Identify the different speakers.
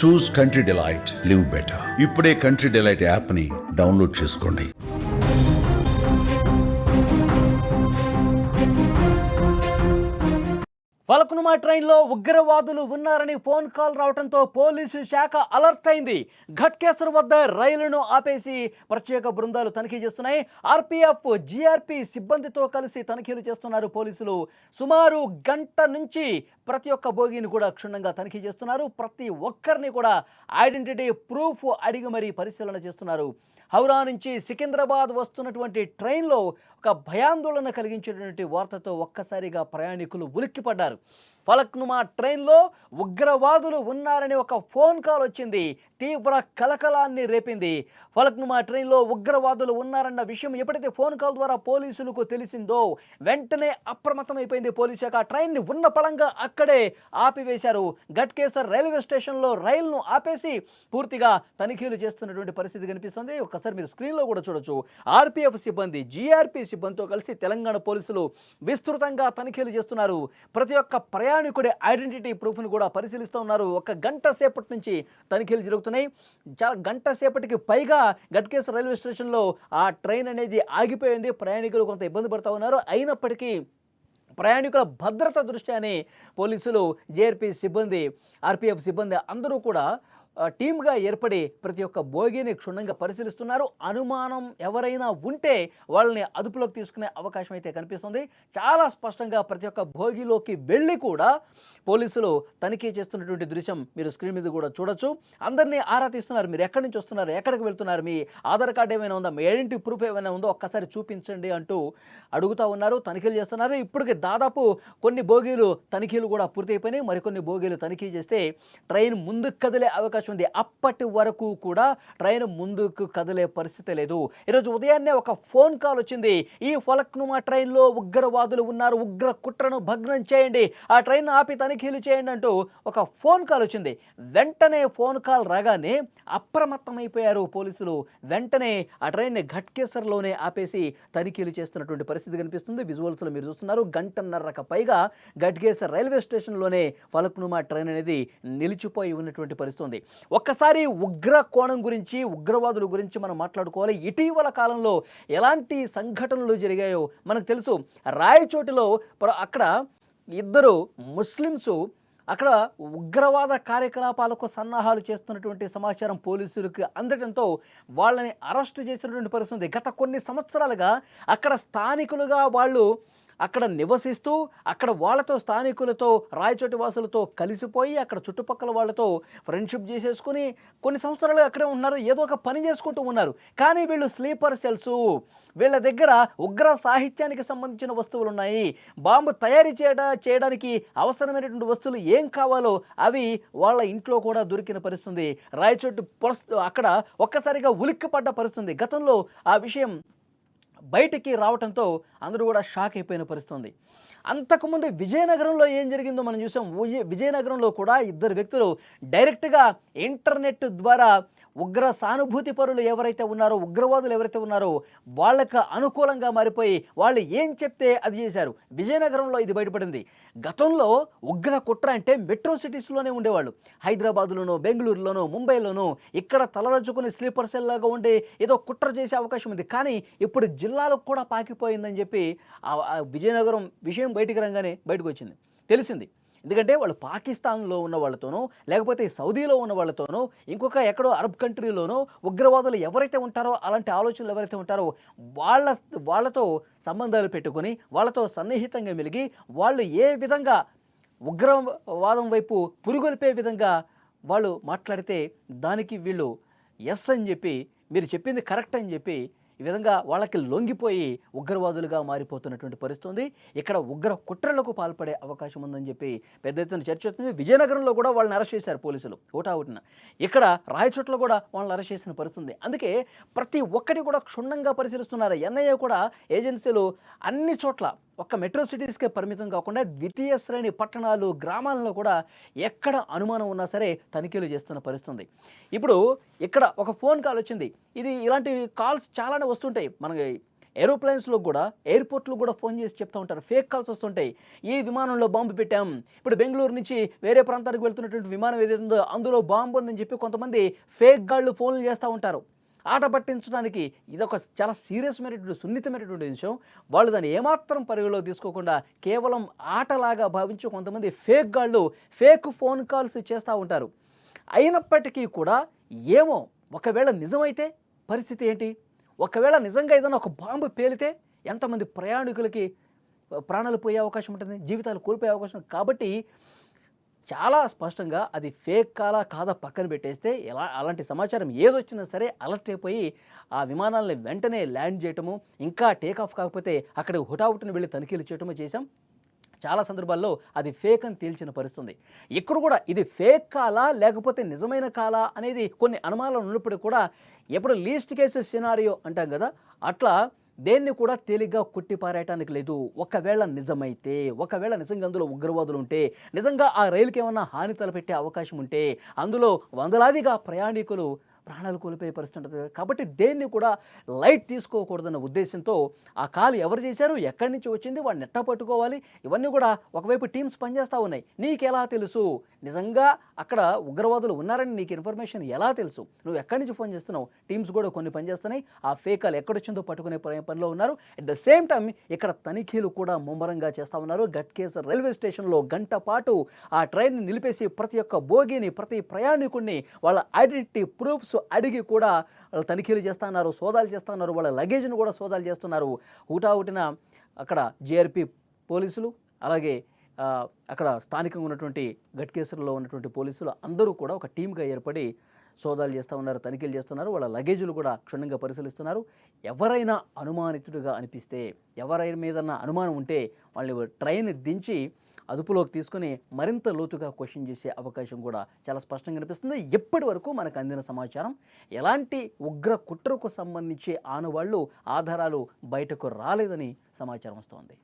Speaker 1: చూస్ country delight, live better. ఇప్పుడే country delight app ని download చేసుకోండి.
Speaker 2: ఫలక్నుమా ట్రైన్లో ఉగ్రవాదులు ఉన్నారని ఫోన్ కాల్ రావడంతో పోలీసు శాఖ అలర్ట్ అయింది. ఘట్కేసర్ వద్ద రైలును ఆపేసి ప్రత్యేక బృందాలు తనిఖీ చేస్తున్నాయి. ఆర్పీఎఫ్, జీఆర్పీ సిబ్బందితో కలిసి తనిఖీలు చేస్తున్నారు పోలీసులు. సుమారు గంట నుంచి ప్రతి ఒక్క బోగీని కూడా క్షుణ్ణంగా తనిఖీ చేస్తున్నారు. ప్రతి ఒక్కరిని కూడా ఐడెంటిటీ ప్రూఫ్ అడిగి మరీ పరిశీలన చేస్తున్నారు. హౌరా నుంచి సికింద్రాబాద్ వస్తున్నటువంటి ట్రైన్లో ఒక భయాందోళన కలిగించేటువంటి వార్తతో ఒక్కసారిగా ప్రయాణికులు ఉలిక్కిపడ్డారు. ఫలక్నుమా ట్రైన్లో ఉగ్రవాదులు ఉన్నారని ఒక ఫోన్ కాల్ వచ్చింది. తీవ్ర కలకలాన్ని రేపింది. ఫలక్నుమా ట్రైన్లో ఉగ్రవాదులు ఉన్నారన్న విషయం ఎప్పుడైతే ఫోన్ కాల్ ద్వారా పోలీసులకు తెలిసిందో వెంటనే అప్రమత్తమైపోయింది పోలీసు శాఖ. ట్రైన్ని ఉన్న పళంగా అక్కడే ఆపివేశారు. ఘట్కేసర్ రైల్వే స్టేషన్లో రైలును ఆపేసి పూర్తిగా తనిఖీలు చేస్తున్నటువంటి పరిస్థితి కనిపిస్తుంది. ఒకసారి మీరు స్క్రీన్లో కూడా చూడొచ్చు. ఆర్పీఎఫ్ సిబ్బంది, జీఆర్పీ సిబ్బందితో కలిసి తెలంగాణ పోలీసులు విస్తృతంగా తనిఖీలు చేస్తున్నారు. ప్రతి ఒక్క ప్రయాణికుడి ఐడెంటిటీ ప్రూఫ్ను కూడా పరిశీలిస్తూ ఉన్నారు. ఒక గంట సేపటి నుంచి తనిఖీలు జరుగుతున్నాయి. చాలా గంట సేపటికి పైగా ఘట్కేసర్ రైల్వే స్టేషన్లో ఆ ట్రైన్ అనేది ఆగిపోయింది. ప్రయాణికులు కొంత ఇబ్బంది పడుతూ ఉన్నారు. అయినప్పటికీ ప్రయాణికుల భద్రత దృష్ట్యానే పోలీసులు, జేఆర్పీ సిబ్బంది, ఆర్పీఎఫ్ సిబ్బంది అందరూ కూడా టీమ్గా ఏర్పడి ప్రతి ఒక్క బోగీని క్షుణ్ణంగా పరిశీలిస్తున్నారు. అనుమానం ఎవరైనా ఉంటే వాళ్ళని అదుపులోకి తీసుకునే అవకాశం అయితే కనిపిస్తుంది. చాలా స్పష్టంగా ప్రతి ఒక్క బోగీలోకి వెళ్ళి కూడా పోలీసులు తనిఖీ చేస్తున్నటువంటి దృశ్యం మీరు స్క్రీన్ మీద కూడా చూడొచ్చు. అందరినీ ఆరా తీస్తున్నారు. మీరు ఎక్కడి నుంచి వస్తున్నారు, ఎక్కడికి వెళ్తున్నారు, మీ ఆధార్ కార్డు ఏమైనా ఉందా, మీ ఐడెంటిటీ ప్రూఫ్ ఏమైనా ఉందో ఒక్కసారి చూపించండి అంటూ అడుగుతూ ఉన్నారు. తనిఖీలు చేస్తున్నారు. ఇప్పటికి దాదాపు కొన్ని బోగీలు తనిఖీలు కూడా పూర్తయిపోయినాయి. మరికొన్ని బోగీలు తనిఖీ చేస్తే ట్రైన్ ముందుకు కదిలే అవకాశం ఉంది. అప్పటి వరకు కూడా ట్రైన్ ముందుకు కదిలే పరిస్థితి లేదు. ఈరోజు ఉదయాన్నే ఒక ఫోన్ కాల్ వచ్చింది. ఈ ఫలక్నుమా ట్రైన్లో ఉగ్రవాదులు ఉన్నారు, ఉగ్ర కుట్రను భగ్నం చేయండి, ఆ ట్రైన్ ఆపి తనిఖీలు చేయండి అంటూ ఒక ఫోన్ కాల్ వచ్చింది. వెంటనే ఫోన్ కాల్ రాగానే అప్రమత్తమైపోయారు పోలీసులు. వెంటనే ఆ ట్రైన్ని ఘట్కేసర్లోనే ఆపేసి తనిఖీలు చేస్తున్నటువంటి పరిస్థితి కనిపిస్తుంది. విజువల్స్లో మీరు చూస్తున్నారు. గంటన్నరకు పైగా ఘట్కేసర్ రైల్వే స్టేషన్లోనే ఫలక్నుమా ట్రైన్ అనేది నిలిచిపోయి ఉన్నటువంటి పరిస్థితి. ఒక్కసారి ఉగ్ర కోణం గురించి, ఉగ్రవాదుల గురించి మనం మాట్లాడుకోవాలి. ఇటీవల కాలంలో ఎలాంటి సంఘటనలు జరిగాయో మనకు తెలుసు. రాయచోటిలో అక్కడ ఇద్దరు ముస్లిమ్స్ అక్కడ ఉగ్రవాద కార్యకలాపాలకు సన్నాహాలు చేస్తున్నటువంటి సమాచారం పోలీసులకు అందడంతో వాళ్ళని అరెస్టు చేసినటువంటి పరిస్థితి. గత కొన్ని సంవత్సరాలుగా అక్కడ స్థానికులుగా వాళ్ళు అక్కడ నివసిస్తూ అక్కడ వాళ్ళతో, స్థానికులతో, రాయచోటి వాసులతో కలిసిపోయి అక్కడ చుట్టుపక్కల వాళ్ళతో ఫ్రెండ్షిప్ చేసేసుకుని కొన్ని సంవత్సరాలు అక్కడే ఉన్నారు. ఏదో ఒక పని చేసుకుంటూ ఉన్నారు. కానీ వీళ్ళు స్లీపర్ సెల్స్. వీళ్ళ దగ్గర ఉగ్ర సాహిత్యానికి సంబంధించిన వస్తువులు ఉన్నాయి. బాంబు తయారీ చేయడానికి అవసరమైనటువంటి వస్తువులు ఏం కావాలో అవి వాళ్ళ ఇంట్లో కూడా దొరికిన పరిస్థితి. రాయచోటి అక్కడ ఒక్కసారిగా ఉలిక్కిపడ్డ పరిస్థితి. గతంలో ఆ విషయం బయటికి రావడంతో అందరూ కూడా షాక్ అయిపోయిన పరిస్థితి. అంతకుముందు విజయనగరంలో ఏం జరిగిందో మనం చూసాం. విజయనగరంలో కూడా ఇద్దరు వ్యక్తులు డైరెక్ట్గా ఇంటర్నెట్ ద్వారా ఉగ్ర సానుభూతి పరులు ఎవరైతే ఉన్నారో, ఉగ్రవాదులు ఎవరైతే ఉన్నారో వాళ్ళకు అనుకూలంగా మారిపోయి వాళ్ళు ఏం చెప్తే అది చేశారు. విజయనగరంలో ఇది బయటపడింది. గతంలో ఉగ్ర కుట్ర అంటే మెట్రో సిటీస్లోనే ఉండేవాళ్ళు. హైదరాబాద్లోనో, బెంగళూరులోనో, ముంబైలోనో ఇక్కడ తలదచ్చుకుని స్లీపర్ సెల్ లాగా ఉండే ఏదో కుట్ర చేసే అవకాశం ఉంది. కానీ ఇప్పుడు జిల్లాలకు కూడా పాకిపోయిందని చెప్పి విజయనగరం విషయం బయటికి రాగానే బయటకు వచ్చింది, తెలిసింది. ఎందుకంటే వాళ్ళు పాకిస్తాన్లో ఉన్న వాళ్ళతోనో, లేకపోతే సౌదీలో ఉన్న వాళ్ళతోనో, ఇంకొక ఎక్కడో అరబ్ కంట్రీలోనో ఉగ్రవాదులు ఎవరైతే ఉంటారో, అలాంటి ఆలోచనలు ఎవరైతే ఉంటారో వాళ్ళతో సంబంధాలు పెట్టుకొని వాళ్ళతో సన్నిహితంగా మెలిగి వాళ్ళు ఏ విధంగా ఉగ్రవాదం వైపు పురుగొల్పే విధంగా వాళ్ళు మాట్లాడితే దానికి వీళ్ళు ఎస్ అని చెప్పి, మీరు చెప్పింది కరెక్ట్ అని చెప్పి ఈ విధంగా వాళ్ళకి లొంగిపోయి ఉగ్రవాదులుగా మారిపోతున్నటువంటి పరిస్థితి. ఇక్కడ ఉగ్ర కుట్రలకు పాల్పడే అవకాశం ఉందని చెప్పి పెద్ద ఎత్తున చర్చ వస్తుంది. విజయనగరంలో కూడా వాళ్ళని అరెస్ట్ చేశారు పోలీసులు ఒకటిన. ఇక్కడ రాయచోట్ల కూడా వాళ్ళని అరెస్ట్ చేసిన పరిస్థితి. అందుకే ప్రతి ఒక్కటి కూడా క్షుణ్ణంగా పరిశీలిస్తున్నారు. ఎన్ఐఏ కూడా ఏజెన్సీలు అన్ని చోట్ల ఒక్క మెట్రో సిటీస్కే పరిమితం కాకుండా ద్వితీయ శ్రేణి పట్టణాలు, గ్రామాలలో కూడా ఎక్కడ అనుమానం ఉన్నా సరే తనిఖీలు చేస్తున్న పరిస్థితి. ఇప్పుడు ఇక్కడ ఒక ఫోన్ కాల్ వచ్చింది. ఇలాంటి కాల్స్ చాలానే వస్తుంటాయి మనకి. ఏరోప్లేన్స్లో కూడా ఎయిర్పోర్ట్లో కూడా ఫోన్ చేసి చెప్తూ ఉంటారు. ఫేక్ కాల్స్ వస్తుంటాయి. ఈ విమానంలో బాంబు పెట్టాం, ఇప్పుడు బెంగళూరు నుంచి వేరే ప్రాంతానికి వెళ్తున్నటువంటి విమానం ఏదైతే ఉందో అందులో బాంబు ఉందని చెప్పి కొంతమంది ఫేక్ గాళ్ళు ఫోన్లు చేస్తూ ఉంటారు. ఆట పట్టించడానికి ఇదొక చాలా సీరియస్మైనటువంటి సున్నితమైనటువంటి విషయం. వాళ్ళు దాన్ని ఏమాత్రం పరిగణలో తీసుకోకుండా కేవలం ఆటలాగా భావించి కొంతమంది ఫేక్ గాళ్ళు ఫేక్ ఫోన్ కాల్స్ చేస్తూ ఉంటారు. అయినప్పటికీ కూడా ఏమో ఒకవేళ నిజమైతే పరిస్థితి ఏంటి? ఒకవేళ నిజంగా ఏదైనా ఒక బాంబు పేలితే ఎంతమంది ప్రయాణికులకి ప్రాణాలు పోయే అవకాశం ఉంటుంది, జీవితాలు కోల్పోయే అవకాశం ఉంది. కాబట్టి చాలా స్పష్టంగా అది ఫేక్ కాదా పక్కన పెట్టేస్తే అలాంటి సమాచారం ఏదొచ్చినా సరే అలర్ట్ అయిపోయి ఆ విమానాలని వెంటనే ల్యాండ్ చేయటము, ఇంకా టేక్ ఆఫ్ కాకపోతే అక్కడికి హుటాహుటిన వెళ్ళి తనిఖీలు చేయటము చేశాం. చాలా సందర్భాల్లో అది ఫేక్ అని తేల్చిన పరిస్థితుంది. ఇక్కడ కూడా ఇది ఫేక్ కాలా లేకపోతే నిజమైన కాలా అనేది కొన్ని అనుమానాలు ఉన్నప్పటికీ కూడా ఎప్పుడు లీస్ట్ కేసెస్ సినారియో అంటాం కదా, అట్లా దేన్ని కూడా తేలిగ్గా కొట్టిపారేయటానికి లేదు. ఒకవేళ నిజమైతే, ఒకవేళ నిజంగా అందులో ఉగ్రవాదులు ఉంటే, నిజంగా ఆ రైలుకి ఏమన్నా హాని తలపెట్టే అవకాశం ఉంటే, అందులో వందలాదిగా ప్రయాణికులు ప్రాణాలు కోల్పోయే పరిస్థితి ఉంటుంది. కాబట్టి దేన్ని కూడా లైట్ తీసుకోకూడదన్న ఉద్దేశంతో ఆ కాల్ ఎవరు చేశారు, ఎక్కడి నుంచి వచ్చింది, వాడిని ఎట్టా పట్టుకోవాలి, ఇవన్నీ కూడా ఒకవైపు టీమ్స్ పనిచేస్తూ ఉన్నాయి. నీకెలా తెలుసు నిజంగా అక్కడ ఉగ్రవాదులు ఉన్నారని నీకు ఇన్ఫర్మేషన్ ఎలా తెలుసు? నువ్వు ఎక్కడి నుంచి ఫోన్ చేస్తున్నావు? టీమ్స్ కూడా కొన్ని పనిచేస్తున్నాయి. ఆ ఫేక్ కాల్ ఎక్కడొచ్చిందో పట్టుకునే పనిలో ఉన్నారు. అట్ ద సేమ్ టైం ఇక్కడ తనిఖీలు కూడా ముమ్మరంగా చేస్తూ ఉన్నారు. గట్కేసర్ రైల్వే స్టేషన్లో గంట పాటు ఆ ట్రైన్ని నిలిపేసి ప్రతి ఒక్క బోగిని, ప్రతి ప్రయాణికుడిని వాళ్ళ ఐడెంటిటీ ప్రూఫ్స్ అడిగి కూడా వాళ్ళు తనిఖీలు చేస్తున్నారు, సోదాలు చేస్తున్నారు. వాళ్ళ లగేజ్ను కూడా సోదాలు చేస్తున్నారు. హుటాహుటిన అక్కడ జేఆర్పీ పోలీసులు, అలాగే అక్కడ స్థానికంగా ఉన్నటువంటి గట్కేసర్లో ఉన్నటువంటి పోలీసులు అందరూ కూడా ఒక టీమ్గా ఏర్పడి సోదాలు చేస్తూ ఉన్నారు, తనిఖీలు చేస్తున్నారు. వాళ్ళ లగేజీలు కూడా క్షుణ్ణంగా పరిశీలిస్తున్నారు. ఎవరైనా అనుమానితుడిగా అనిపిస్తే, ఎవరైనా మీదన్నా అనుమానం ఉంటే వాళ్ళని ట్రైన్ దించి అదుపులోకి తీసుకుని మరింత లోతుగా క్వశ్చన్ చేసే అవకాశం కూడా చాలా స్పష్టంగా కనిపిస్తుంది. ఇప్పటి వరకు మనకు అందిన సమాచారం ఎలాంటి ఉగ్ర కుట్రకు సంబంధించి ఆనవాళ్లు, ఆధారాలు బయటకు రాలేదని సమాచారం వస్తోంది.